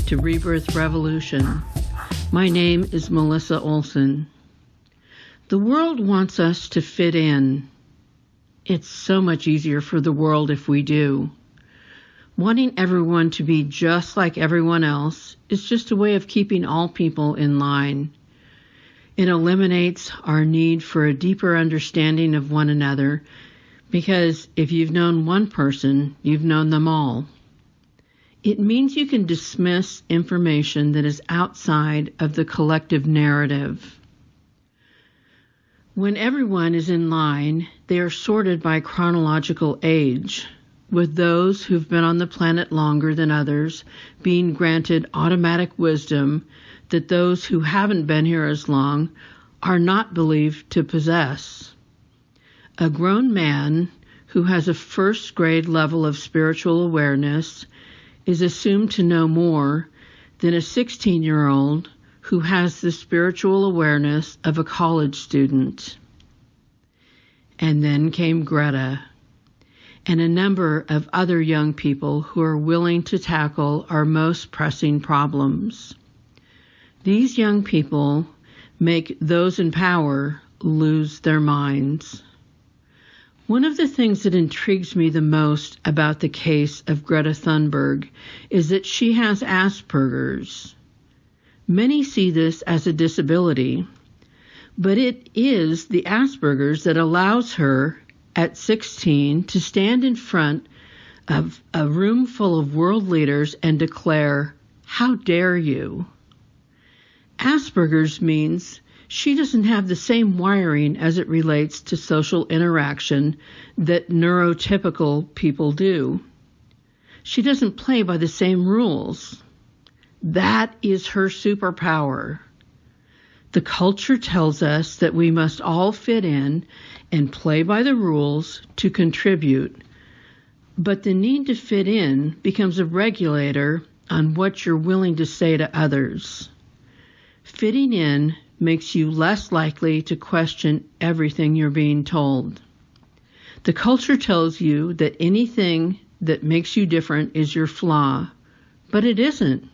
to Rebirth Revolution. My name is Melissa Olson. The world wants us to fit in. It's so much easier for the world if we do. Wanting everyone to be just like everyone else is just a way of keeping all people in line. It eliminates our need for a deeper understanding of one another, because if you've known one person, you've known them all. It means you can dismiss information that is outside of the collective narrative. When everyone is in line, they are sorted by chronological age, with those who've been on the planet longer than others being granted automatic wisdom that those who haven't been here as long are not believed to possess. A grown man who has a first grade level of spiritual awareness is assumed to know more than a 16-year-old who has the spiritual awareness of a college student. And then came Greta, and a number of other young people who are willing to tackle our most pressing problems. These young people make those in power lose their minds. One of the things that intrigues me the most about the case of Greta Thunberg is that she has Asperger's. Many see this as a disability, but it is the Asperger's that allows her, at 16, to stand in front of a room full of world leaders and declare, "How dare you?" Asperger's means she doesn't have the same wiring as it relates to social interaction that neurotypical people do. She doesn't play by the same rules. That is her superpower. The culture tells us that we must all fit in and play by the rules to contribute, but the need to fit in becomes a regulator on what you're willing to say to others. Fitting in makes you less likely to question everything you're being told. The culture tells you that anything that makes you different is your flaw, but it isn't.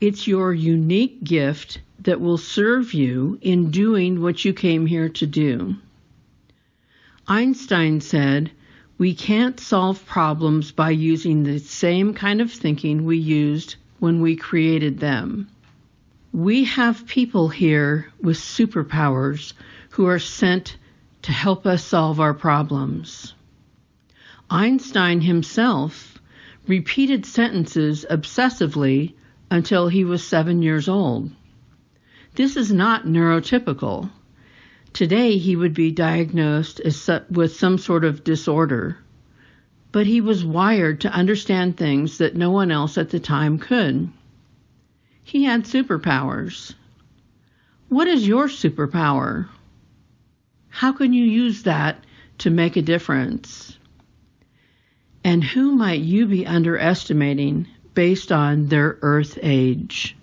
It's your unique gift that will serve you in doing what you came here to do. Einstein said, "We can't solve problems by using the same kind of thinking we used when we created them." We have people here with superpowers who are sent to help us solve our problems. Einstein himself repeated sentences obsessively until he was 7 years old. This is not neurotypical. Today he would be diagnosed with some sort of disorder, but he was wired to understand things that no one else at the time could. He had superpowers. What is your superpower? How can you use that to make a difference? And who might you be underestimating based on their Earth age?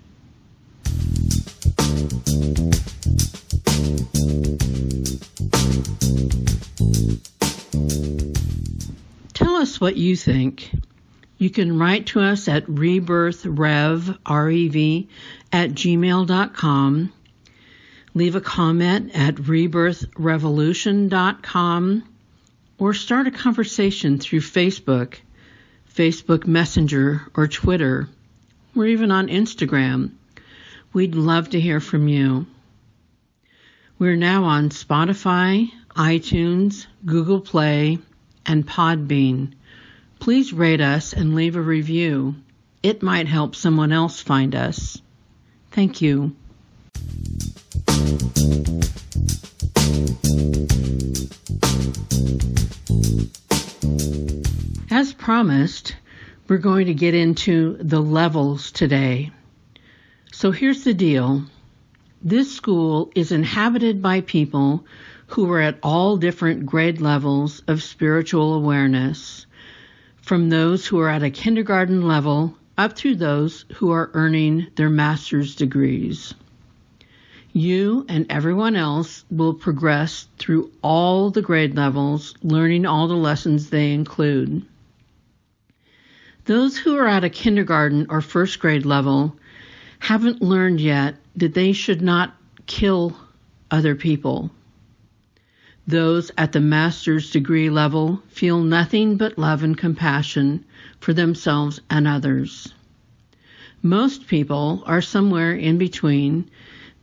Tell us what you think. You can write to us at rebirthrev, R-E-V, @gmail.com. Leave a comment at rebirthrevolution.com, or start a conversation through Facebook, Facebook Messenger, or Twitter. We're even on Instagram. We'd love to hear from you. We're now on Spotify, iTunes, Google Play, and Podbean. Please rate us and leave a review. It might help someone else find us. Thank you. As promised, we're going to get into the levels today. So here's the deal. This school is inhabited by people who are at all different grade levels of spiritual awareness, from those who are at a kindergarten level up through those who are earning their master's degrees. You and everyone else will progress through all the grade levels, learning all the lessons they include. Those who are at a kindergarten or first grade level haven't learned yet that they should not kill other people. Those at the master's degree level feel nothing but love and compassion for themselves and others. Most people are somewhere in between,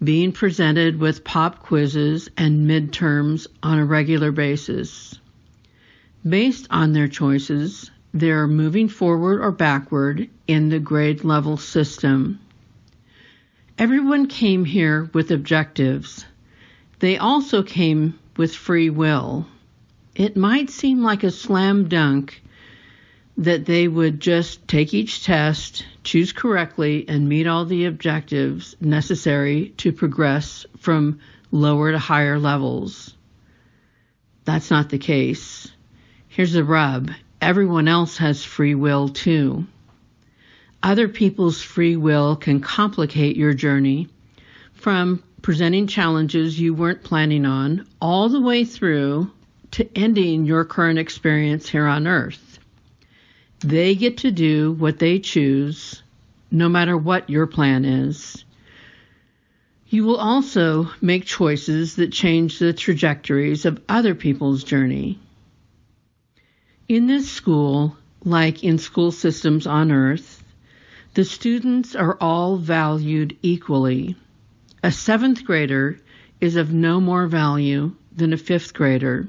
being presented with pop quizzes and midterms on a regular basis. Based on their choices, they are moving forward or backward in the grade level system. Everyone came here with objectives. They also came with free will. It might seem like a slam dunk that they would just take each test, choose correctly, and meet all the objectives necessary to progress from lower to higher levels. That's not the case. Here's the rub. Everyone else has free will too. Other people's free will can complicate your journey from presenting challenges you weren't planning on all the way through to ending your current experience here on Earth. They get to do what they choose, no matter what your plan is. You will also make choices that change the trajectories of other people's journey. In this school, like in school systems on Earth, the students are all valued equally. A 7th grader is of no more value than a 5th grader.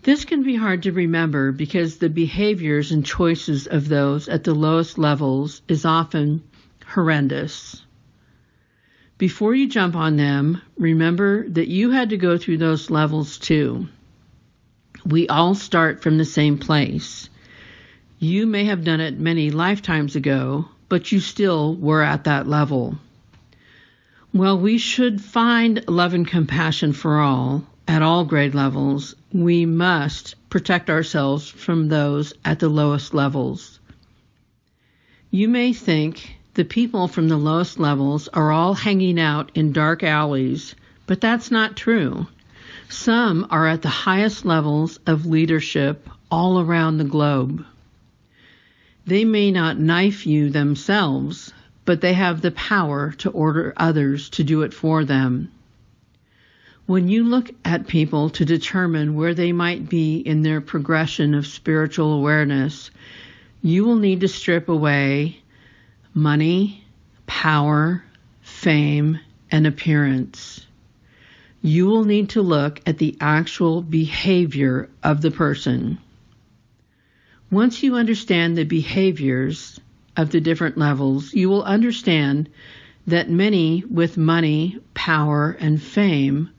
This can be hard to remember because the behaviors and choices of those at the lowest levels is often horrendous. Before you jump on them, remember that you had to go through those levels too. We all start from the same place. You may have done it many lifetimes ago, but you still were at that level. Well, we should find love and compassion for all, at all grade levels. We must protect ourselves from those at the lowest levels. You may think the people from the lowest levels are all hanging out in dark alleys, but that's not true. Some are at the highest levels of leadership all around the globe. They may not knife you themselves, but they have the power to order others to do it for them. When you look at people to determine where they might be in their progression of spiritual awareness, you will need to strip away money, power, fame, and appearance. You will need to look at the actual behavior of the person. Once you understand the behaviors of the different levels, you will understand that many with money, power, and fame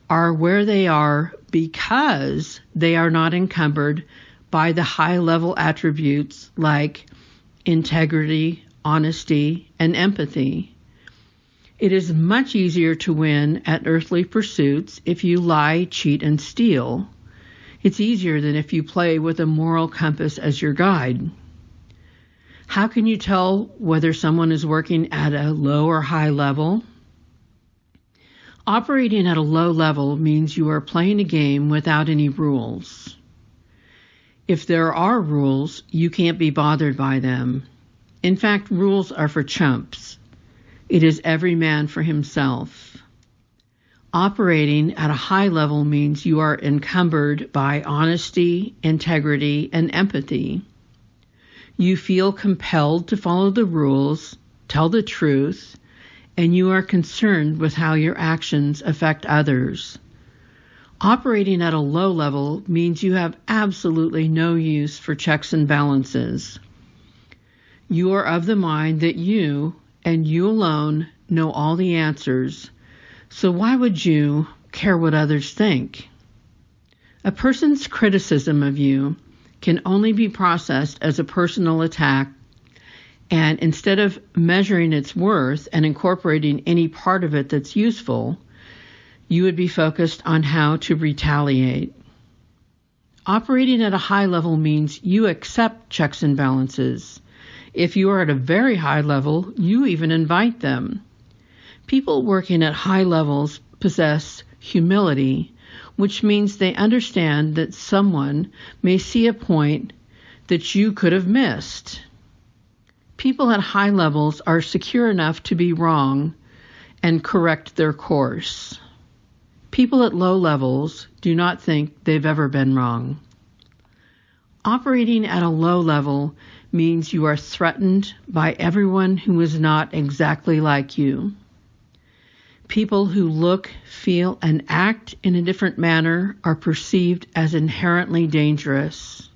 are where they are because they are not encumbered by the high-level attributes like integrity, honesty, and empathy. It is much easier to win at earthly pursuits if you lie, cheat, and steal. It's easier than if you play with a moral compass as your guide. How can you tell whether someone is working at a low or high level? Operating at a low level means you are playing a game without any rules. If there are rules, you can't be bothered by them. In fact, rules are for chumps. It is every man for himself. Operating at a high level means you are encumbered by honesty, integrity, and empathy. You feel compelled to follow the rules, tell the truth, and you are concerned with how your actions affect others. Operating at a low level means you have absolutely no use for checks and balances. You are of the mind that you, and you alone, know all the answers, so why would you care what others think? A person's criticism of you can only be processed as a personal attack, and instead of measuring its worth and incorporating any part of it that's useful, you would be focused on how to retaliate. Operating at a high level means you accept checks and balances. If you are at a very high level, you even invite them. People working at high levels possess humility, which means they understand that someone may see a point that you could have missed. People at high levels are secure enough to be wrong and correct their course. People at low levels do not think they've ever been wrong. Operating at a low level means you are threatened by everyone who is not exactly like you. People who look, feel, and act in a different manner are perceived as inherently dangerous.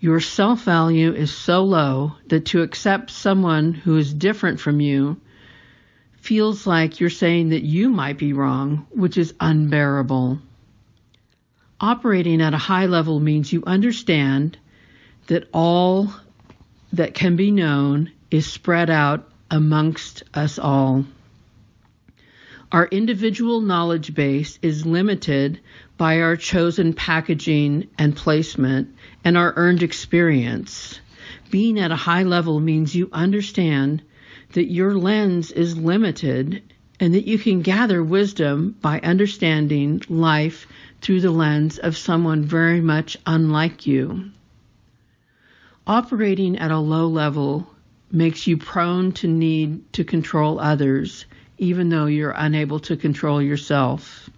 Your self-value is so low that to accept someone who is different from you feels like you're saying that you might be wrong, which is unbearable. Operating at a high level means you understand that all that can be known is spread out amongst us all. Our individual knowledge base is limited by our chosen packaging and placement and our earned experience. Being at a high level means you understand that your lens is limited and that you can gather wisdom by understanding life through the lens of someone very much unlike you. Operating at a low level makes you prone to need to control others, even though you're unable to control yourself.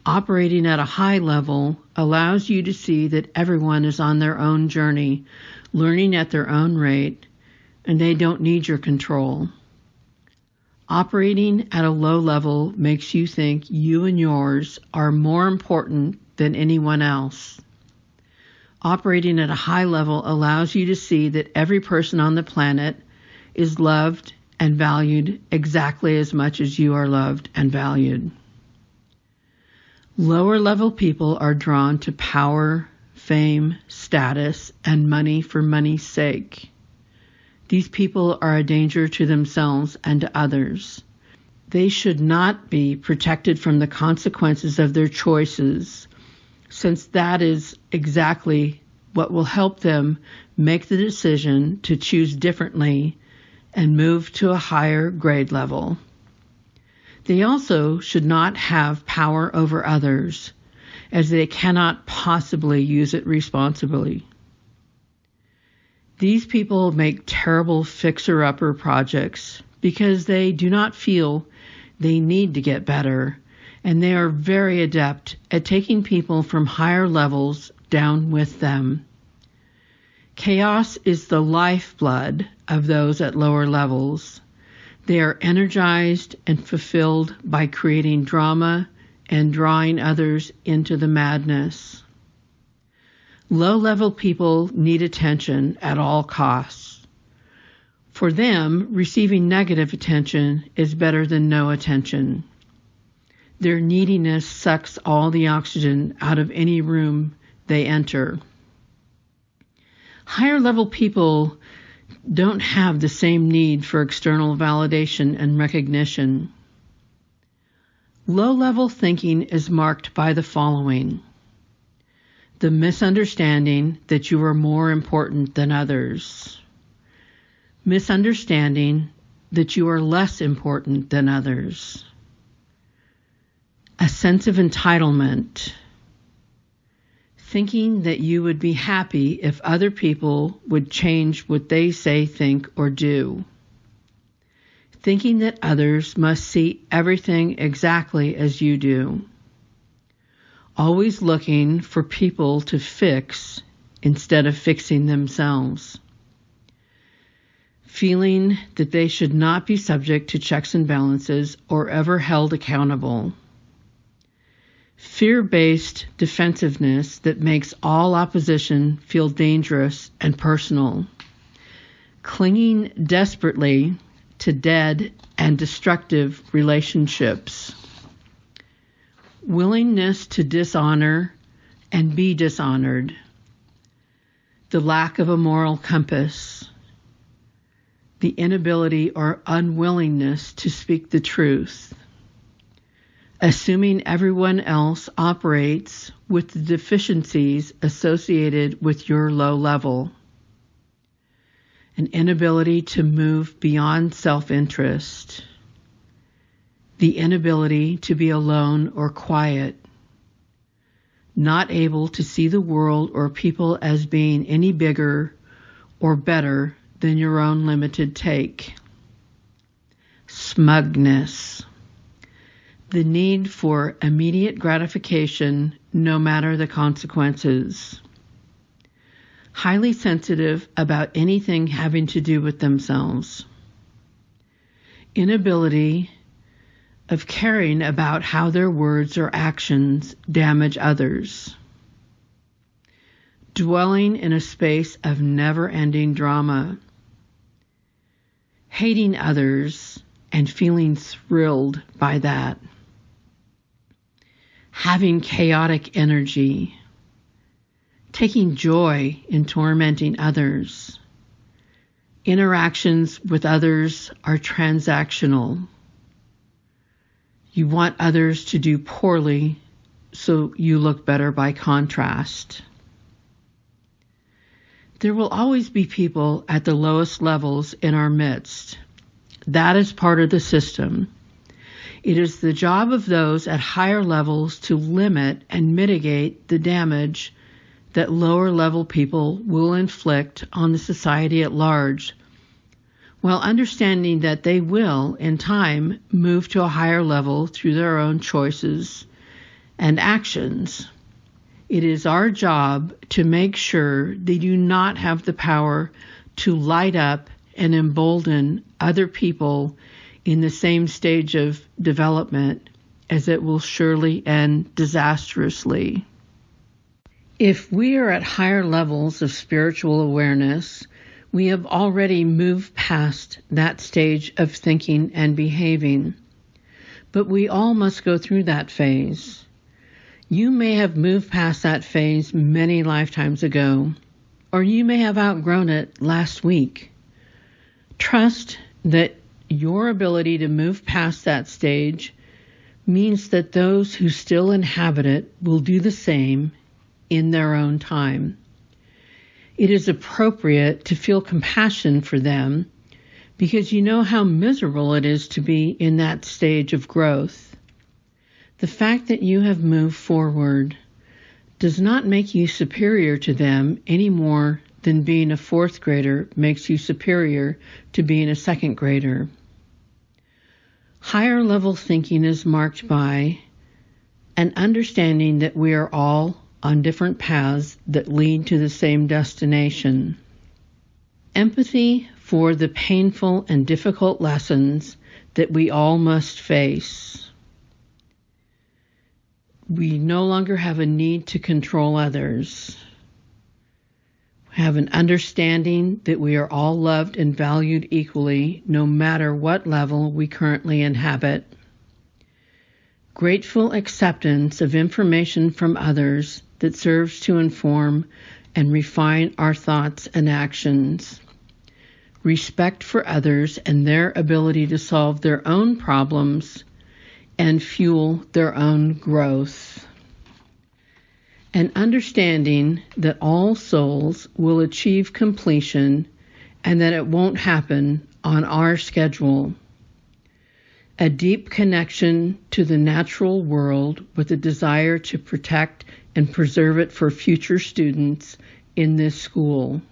Operating at a high level allows you to see that everyone is on their own journey, learning at their own rate, and they don't need your control. Operating at a low level makes you think you and yours are more important than anyone else. Operating at a high level allows you to see that every person on the planet is loved and valued exactly as much as you are loved and valued. Lower level people are drawn to power, fame, status, and money for money's sake. These people are a danger to themselves and to others. They should not be protected from the consequences of their choices, since that is exactly what will help them make the decision to choose differently and move to a higher grade level. They also should not have power over others, as they cannot possibly use it responsibly. These people make terrible fixer-upper projects because they do not feel they need to get better, and they are very adept at taking people from higher levels down with them. Chaos is the lifeblood of those at lower levels. They are energized and fulfilled by creating drama and drawing others into the madness. Low-level people need attention at all costs. For them, receiving negative attention is better than no attention. Their neediness sucks all the oxygen out of any room they enter. Higher-level people don't have the same need for external validation and recognition. Low-level thinking is marked by the following: the misunderstanding that you are more important than others, misunderstanding that you are less important than others, a sense of entitlement, thinking that you would be happy if other people would change what they say, think, or do, thinking that others must see everything exactly as you do, always looking for people to fix instead of fixing themselves, feeling that they should not be subject to checks and balances or ever held accountable, fear-based defensiveness that makes all opposition feel dangerous and personal, clinging desperately to dead and destructive relationships, willingness to dishonor and be dishonored, the lack of a moral compass, the inability or unwillingness to speak the truth, assuming everyone else operates with the deficiencies associated with your low level, an inability to move beyond self-interest, the inability to be alone or quiet, not able to see the world or people as being any bigger or better than your own limited take. Smugness. The need for immediate gratification, no matter the consequences. Highly sensitive about anything having to do with themselves. Inability of caring about how their words or actions damage others. Dwelling in a space of never-ending drama. Hating others and feeling thrilled by that. Having chaotic energy. Taking joy in tormenting others. Interactions with others are transactional. You want others to do poorly so you look better by contrast. There will always be people at the lowest levels in our midst. That is part of the system. It is the job of those at higher levels to limit and mitigate the damage that lower level people will inflict on the society at large, while understanding that they will, in time, move to a higher level through their own choices and actions. It is our job to make sure they do not have the power to light up and embolden other people in the same stage of development, as it will surely end disastrously. If we are at higher levels of spiritual awareness, we have already moved past that stage of thinking and behaving. But we all must go through that phase. You may have moved past that phase many lifetimes ago, or you may have outgrown it last week. Trust that your ability to move past that stage means that those who still inhabit it will do the same in their own time. It is appropriate to feel compassion for them because you know how miserable it is to be in that stage of growth. The fact that you have moved forward does not make you superior to them any more than being a fourth grader makes you superior to being a second grader. Higher level thinking is marked by an understanding that we are all on different paths that lead to the same destination. Empathy for the painful and difficult lessons that we all must face. We no longer have a need to control others. We have an understanding that we are all loved and valued equally, no matter what level we currently inhabit. Grateful acceptance of information from others that serves to inform and refine our thoughts and actions. Respect for others and their ability to solve their own problems and fuel their own growth. An understanding that all souls will achieve completion and that it won't happen on our schedule. A deep connection to the natural world with a desire to protect and preserve it for future students in this school.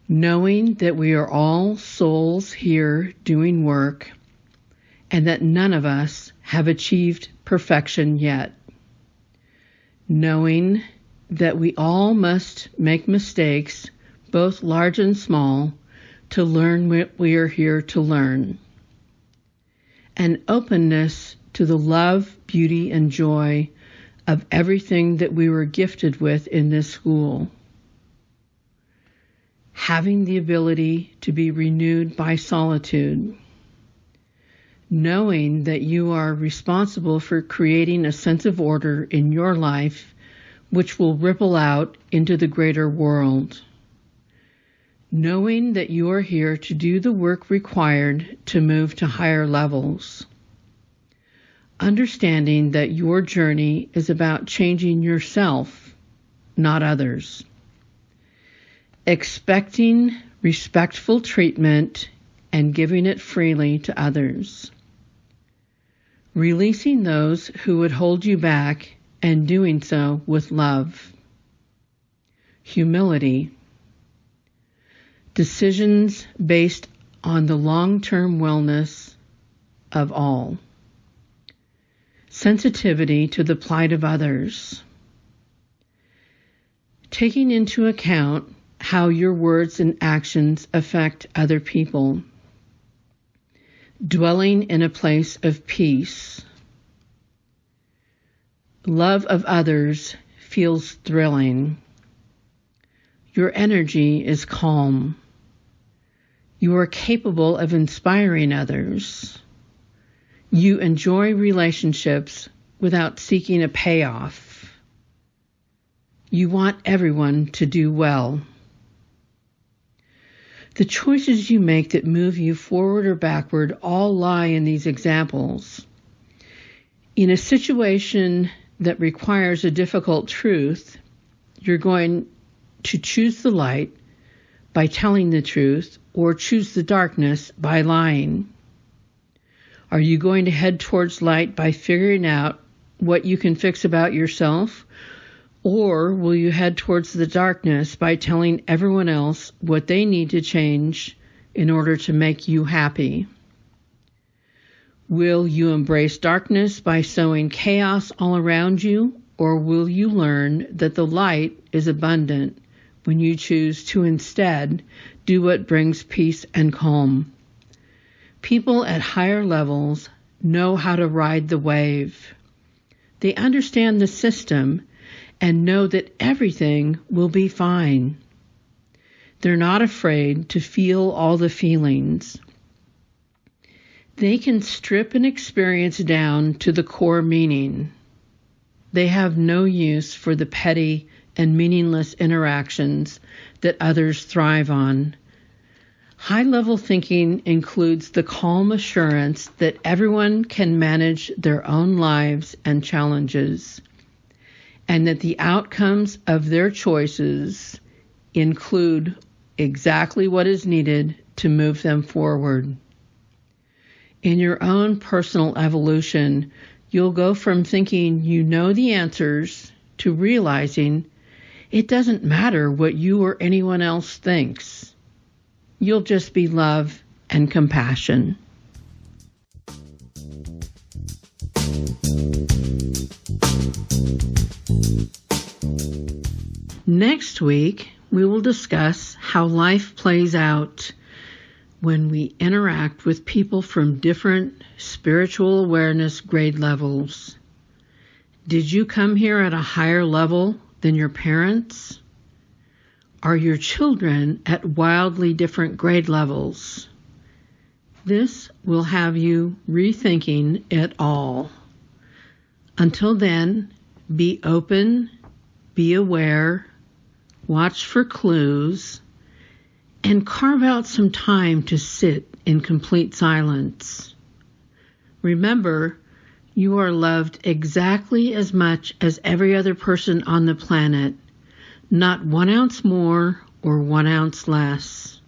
Knowing that we are all souls here doing work and that none of us have achieved perfection yet. Knowing that we all must make mistakes, both large and small, to learn what we are here to learn. An openness to the love, beauty, and joy of everything that we were gifted with in this school. Having the ability to be renewed by solitude. Knowing that you are responsible for creating a sense of order in your life which will ripple out into the greater world. Knowing that you are here to do the work required to move to higher levels. Understanding that your journey is about changing yourself, not others. Expecting respectful treatment and giving it freely to others. Releasing those who would hold you back and doing so with love. Humility. Decisions based on the long-term wellness of all. Sensitivity to the plight of others. Taking into account how your words and actions affect other people. Dwelling in a place of peace. Love of others feels thrilling. Your energy is calm. You are capable of inspiring others. You enjoy relationships without seeking a payoff. You want everyone to do well. The choices you make that move you forward or backward all lie in these examples. In a situation that requires a difficult truth, you're going to choose the light by telling the truth or choose the darkness by lying. Are you going to head towards light by figuring out what you can fix about yourself? Or will you head towards the darkness by telling everyone else what they need to change in order to make you happy? Will you embrace darkness by sowing chaos all around you? Or will you learn that the light is abundant when you choose to instead do what brings peace and calm? People at higher levels know how to ride the wave. They understand the system and know that everything will be fine. They're not afraid to feel all the feelings. They can strip an experience down to the core meaning. They have no use for the petty and meaningless interactions that others thrive on. High-level thinking includes the calm assurance that everyone can manage their own lives and challenges, and that the outcomes of their choices include exactly what is needed to move them forward. In your own personal evolution, you'll go from thinking you know the answers to realizing it doesn't matter what you or anyone else thinks. You'll just be love and compassion. Next week, we will discuss how life plays out when we interact with people from different spiritual awareness grade levels. Did you come here at a higher level than your parents? Are your children at wildly different grade levels? This will have you rethinking it all. Until then, be open, be aware, watch for clues, and carve out some time to sit in complete silence. Remember, you are loved exactly as much as every other person on the planet, not 1 ounce more or 1 ounce less.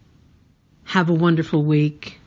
Have a wonderful week.